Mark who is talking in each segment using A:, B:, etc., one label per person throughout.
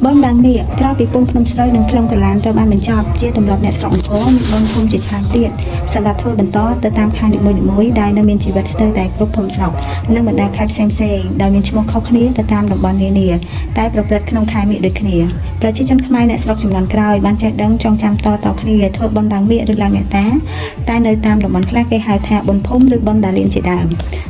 A: บนดังនេះក្រៅពីពុំភ្នំស្រូវនិងខ្លងកលានត្រូវបានបញ្ចប់ជាទម្លាប់អ្នកស្រុកអង្គរមានបនភូមិជាច្រើនទៀតសម្រាប់ធ្វើបន្តទៅតាមខេត្តនីមួយៗដែលនៅមានជីវិតស្ទើរតែគ្រប់ភូមិស្រុកនិងបណ្ដាខេត្តផ្សេងៗដែលមានឈ្មោះខុសគ្នាទៅតាមតំបន់នានាតែប្រព្រឹត្តក្នុងខែមិញដូចគ្នាប្រជាជនខ្មែរអ្នកស្រុកចំនួនក្រោយបានចេះដឹងចងចាំតៗគ្នាធ្វើបនដាងមាឃឬឡើងអ្នកតាតែនៅតាមតំបន់ខ្លះគេហៅថាបនភូមិឬបនដាលៀនជាដើម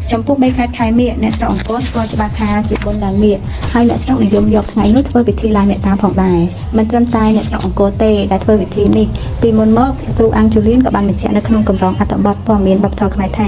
A: ចំពោះ3ខេត្តខែមិញអ្នកស្រុកអង្គរស្គាល់ច្បាស់ថាជាបនដាងមាឃហើយអ្នកស្រុកនិយមយកថ្ងៃនោះធ្វើពិធីឡើងអ្នកតាផងដែរមិនត្រឹមតែអ្នកស្រុកអង្គរទេដែលធ្វើពិធីនេះពីមុនមកគ្រូអាំងជូលៀនក៏បានបញ្ជាក់នៅក្នុងកម្រងអត្ថបទព័ត៌មានវប្បធម៌ខ្មែរថា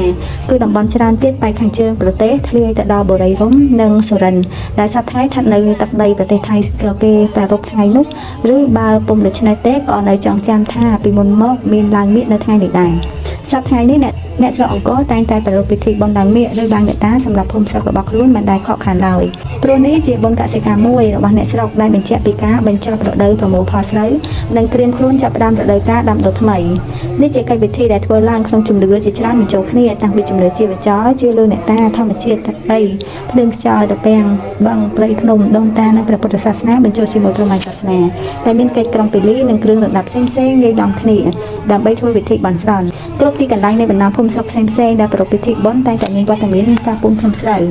A: គឺតំបន់ច្រើនទៀតបែកខាងជើងប្រទេសធ្លាយទៅដល់បុរីរំនិងសុរិន្ទដែលសប្តាហ៍ស្ថិតនៅទឹកដីប្រទេសថៃក៏គេប្រារព្ធថ្ងៃនោះឬបើពុំដូច្នេះទេក៏នៅចងចាំថាពីមុនមកមានឡើងមាឃនៅថ្ងៃនេះដែរសប្តាហ៍នេះអ្នកស្រុកអង្គរតែងតែប្រារព្ធពិធីបុណ្យឡើងមាឃឬឡើងអ្នកតាសម្រាប់ភូមិស្រុករបស់ខ្លួនមិនដែលខកខានឡើយព្រោះនេះជាបុណ្យកសិកម្មមួយរបស់អ្នកស្រុកដែលបញ្ជាក់ពីការបញ្ចប់រដូវប្រមូលផលស្រូវនិងត្រៀមខ្លួនចាប់ផ្ដើមរដូវកាលដាំដុះថ្មីនេះជាកិច្ចពិធីដែលធ្វើឡើងក្នុងជំនឿជាច្រើនបញ្ចូលគ្នាតាំងពីជំនឿជីវចលជាលើអ្នកតាធម្មជាតិទឹកដីភ្លើងខ្យល់ត្រពាំងបឹងព្រៃភ្នំដូនតានិងព្រះពុទ្ធសាសនាបញ្ចូលជាមួយព្រហ្មញ្ញសាសនាតែមានកិច្ចក្រុងពីលីនិងគ្រឿងរណ្ដាប់ផ្សេងៗលាយឡំគ្នាដើម្បីធ្វើពិធីបន់ស្រន់គ្រប់ទីកន្លែងនៃបណ្ដាភូមិស្រុកផ្សេងៗដែលប្រារព្ធពិធីបុណ្យតែងតែមានវត្តមាននៃការពុំភ្នំស្រូវ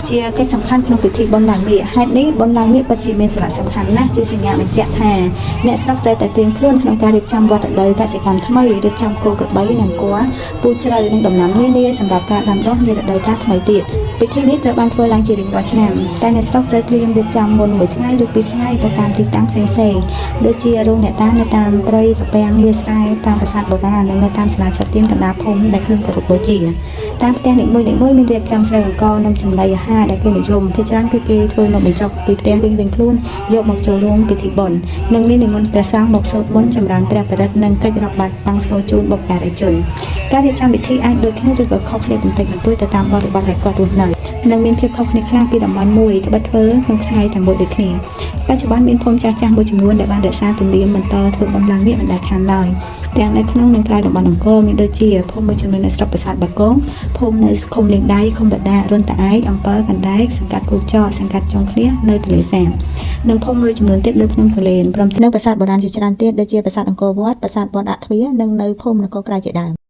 A: ជាកិច្ចសំខាន់ក្នុងពិធីបុណ្យឡើងមាឃហេតុនេះបុណ្យឡើងមាឃពិតជាមានសារៈសំខាន់ណាស់ជាសញ្ញាបញ្ជាក់ថាអ្នកស្រុកត្រូវតែត្រៀមខ្លួនក្នុងការរៀបចំវត្តរដូវកសិកម្មថ្មីរៀបចំគោក្របីនិងគួរពូជស្រូវនិងដំណាំនានាសម្រាប់ការដាំដុះនារដូវកាលថ្មីទៀតពិធីនេះត្រូវបានធ្វើឡើងជារៀងរាល់ឆ្នាំតែអ្នកស្រុកត្រូវត្រៀមរៀបចំមុន1ថ្ងៃឬ2ថ្ងៃទៅតាមទីតាំងផ្សេងៗដូចជារោងអ្នកតានៅតាមព្រៃត្រពាំងវាលស្រែតាមប្រាសាទបុរាណនិងនៅតាមសាលាឆទានកណ្ដាលភូមិដែលខ្លួនគោរពបូជាតាមផ្ទះនីមួយៗមានរៀបចំស្រូវអង្ករនិងចំណីអាហារដែលគេនិយមភាគច្រើនគឺគេធ្វើនំបញ្ចុកពីផ្ទះរៀងៗខ្លួនយកមកចូលរោងពិធីបុណ្យនិងមាននិមន្តព្រះសង្ឃមកសូត្រមន្តចម្រើនព្រះបរិត្តនិងកិច្ចរាប់បាត្រតាំងស្គរជូនបុព្វការីជនការរៀបចំពិធីអាចដូចគ្នាឬក៏ខុសគ្នាបន្តិចបន្តួចទៅតាមបរិបទដែលគាត់រស់នៅនិងមានភាពខុសគ្នាខ្លាំងពីតំបន់មួយត្បិតធ្វើក្នុងថ្ងៃតែមួយដូចគ្នាបច្ចុប្បន្នមានភូមិចាស់ៗមួយចំនួនដែលបានរក្សាទំនៀមបន្តធ្វើបុណ្យឡើងមាឃមិនដែលខានឡើយទាំងនៅក្នុងនិងក្រៅតំបន់អង្គរមានដូចជាភូមិមួយចំនួននៅស្រុកប្រាសាទបាគងភូមិនៅឃុំលៀងដៃឃុំបដារុនតាឯកអំពើកណ្ដែកសង្កាត់គោកចកសង្កាត់ចុងឃ្លៀសនៅទន្លេសាបនិងភូមិមួយចំនួនទៀតនៅក្នុងទន្លេព្រមទាំងប្រាសាទបុរាណជាច្រើនទៀតដូចជាប្រាសាទអង្គរវត្តប្រាសាទវត្តអទ្វារនិងនៅភូមិនគរក្រៅជាដើម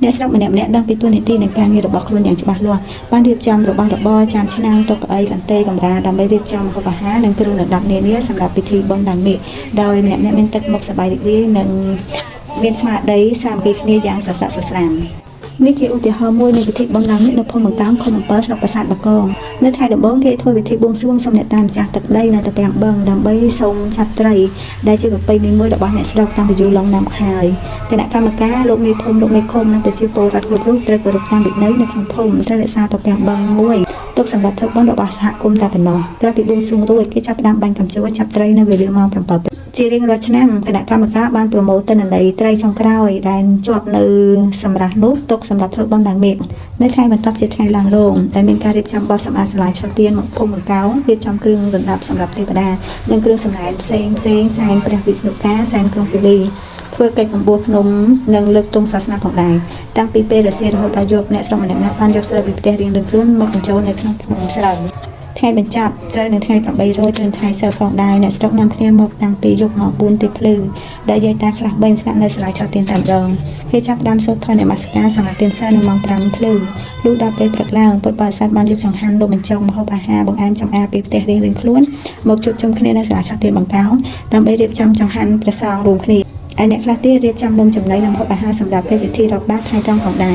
A: អ្នកស្រុកម្នាក់ៗដឹងពីទួលនីតិនៃការងាររបស់ខ្លួនយ៉ាងច្បាស់លាស់បានរៀបចំរបស់របរចានឆ្នាំងតុកៅអីកន្ទេលកម្រាលដើម្បីរៀបចំម្ហូបអាហារនិងគ្រឿងរណ្ដាប់នានាសម្រាប់ពិធីបុណ្យឡើងមាឃដោយម្នាក់ៗមានទឹកមុខសប្បាយរីករាយនិងមានស្មារតីសាមគ្គីគ្នាយ៉ាងសស្រាក់សស្រាំនេះជាឧទាហរណ៍មួយនៃពិធីបុណ្យឡើងមាឃនៅភូមិបង្កើមឃុំអំពើស្រុកប្រាសាទបាគងនៅថ្ងៃដំបូងគេធ្វើពិធីបួងសួងសូមអ្នកតាម្ចាស់ទឹកដីនៅត្រពាំងបឹងដើម្បីសូមចាប់ត្រីដែលជាប្រពៃណីមួយរបស់អ្នកស្រុកតាំងពីយូរលង់ណាស់មកហើយគណៈកម្មការលោកមេភូមិលោកមេឃុំនិងប្រជាពលរដ្ឋគ្រប់រូបត្រូវគោរពតាមវិន័យនៅក្នុងភូមិត្រូវរក្សាត្រពាំងបឹងមួយទុកសម្រាប់ធ្វើបុណ្យរបស់សហគមន៍តែប៉ុណ្ណោះក្រោយពីបួងសួងរួចគេចាប់ផ្ដើមបាញ់កាំជ្រួចចាប់ត្រីនៅវេលាម៉ោង 7 ព្រឹកជារៀងរាល់ឆ្នាំគណៈកម្មការបានប្រមូលទិន្នន័យត្រីចុងក្រោយដែលជាប់នៅសម្រាប់នោះទុកសម្រាប់ធ្វើបុណ្យឡើងមាឃនៅថ្ងៃបន្ទាប់ជាថ្ងៃឡើងរោងដែលមានការរៀបចំបោះសម្អាតសាលាឆទានភូមិបង្កោរៀបចំគ្រឿងរណ្ដាប់សម្រាប់ទេវតានិងគ្រឿងសម្ដែងផ្សេងសែនព្រះវិស្ណុកាសែនក្រុងពាលីធ្វើកិច្ចកម្ពស់ភ្នំនិងលើកទង់សាសនាផងដែរតាំងពីពេលរសៀលរហូតដល់យប់អ្នកស្រុកម្នាក់ៗបានយកស្រូវពីផ្ទះរៀងៗខ្លួនមកបញ្ចូលនៅក្នុងភ្នំស្រូវថ្ងៃបញ្ចប់ត្រូវនៅថ្ងៃ800ត្រឹមថ្ងៃសៅរ៍ផងដែរអ្នកស្រុកនាំគ្នាមកតាំងពីយប់មក4ទីភ្លឺដែលយាយតាខ្លះបែងស្នាក់នៅសាលាឆទានតែម្ដងគេចាប់ផ្ដើមសូត្រធម៌នមស្ការសមាទានសិស្សនៅម៉ោង5ភ្លឺលុះដល់ពេលព្រឹកឡើងពុទ្ធបរិស័ទបានយកចង្ហាន់លោកបញ្ចុកម្ហូបអាហារបង្អែមចំអាពីផ្ទះរៀងៗខ្លួនមកជួបជុំគ្នានៅសាលាឆទានបង្កោដើម្បីរៀបចំចង្ហាន់ព្រះសង្ឃរួមគ្នាឯអ្នកខ្លះទៀតរៀបចំនំចំណីនិងម្ហូបអាហារសម្រាប់ពេលពិធីរាប់បាតថ្ងៃត្រង់ផងដែ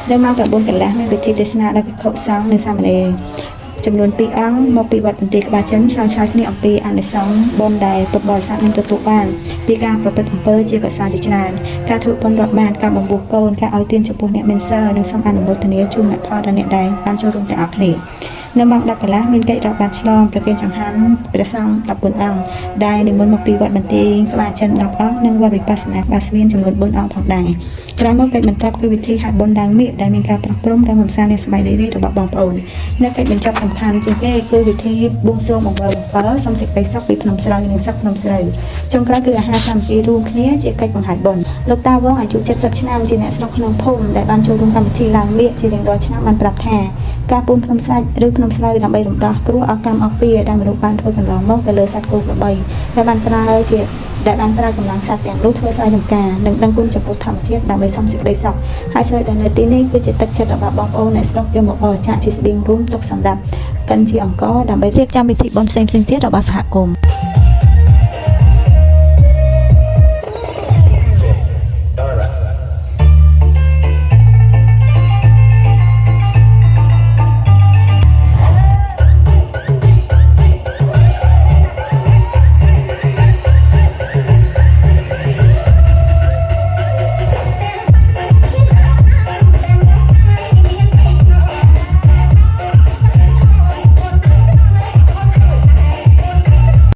A: រនៅម៉ោង 9 កន្លះមានពិធីទេសនាដោយភិក្ខុសង្ឃនិងសាមណេរចំនួន2អង្គមកពីវត្តបន្ទាយក្បាលចិនឆ្លងឆ្លើយគ្នាអំពីអានិសង្ឃបុណ្យដែលពុទ្ធបរិស័ទនឹងទទួលបានពីការប្រព្រឹត្តអំពើជាកុសលជាច្រើនការធ្វើបុណ្យរាប់បាតការបំពោះកូនការឲ្យទានចំពោះអ្នកមានសិលនិងសូមអនុមោទនាជូនអ្នកផលដល់អ្នកដែលបានចូលរួមទាំងអស់គ្នានៅម៉ោង 10 កន្លះមានកិច្ចរាប់បាតឆ្លងប្រគេនចង្ហាន់ព្រះសង្ឃ14អង្គដែលនិមន្តមកពីវត្តបន្ទាយក្បាលចិន10អង្គនិងវត្តវិបស្សនាក្បាលស្វៀនចំនួន4អង្គផងដែរក្រោយមកកិច្ចបន្ទាប់គឺវិធីហាត់បុណ្យឡើងមាឃដែលមានការប្រោះព្រំតាមរំសាយនៃសប្បាយរីករាយរបស់បងប្អូននៅកិច្ចបញ្ចប់សំខាន់ជាងគេគឺវិធីបួងសួងបង្វិល7សូមសេចក្តីសុខពីភ្នំស្រូវនិងសឹកភ្នំស្រូវចុងក្រោយគឺអាហារសាមគ្គីរួមគ្នាជាកិច្ចបង្ហាញបុណ្យលោកតាវងអាយុ70ឆ្នាំជាអ្នកស្រុកក្នុងភូមិដែលបានចូលរួមកម្មវិធីឡើងមាឃជារៀងរាល់ឆ្នាំបានប្រាប់ថា ការពូនភ្នំសាច់ឬភ្នំស្រូវដើម្បីរំដោះគ្រោះអកម្មអស់ពីដែលមនុស្សបានធ្វើកន្លងមកទៅលើសត្វគោក្របីដែលបានប្រើកម្លាំងសត្វទាំងនោះធ្វើស្រែចម្ការនិងដឹងគុណចំពោះធម្មជាតិដើម្បីសំសេចក្តីសុខហើយស្រូវដែលនៅទីនេះគឺជាទឹកចិត្តរបស់បងប្អូនអ្នកស្រុកយកមកបរិច្ចាគជាស្បៀងរួមទុកសម្រាប់កិនជាអង្គដើម្បីរៀបចំពិធីបុណ្យផ្សេងៗទៀតរបស់សហគមន៍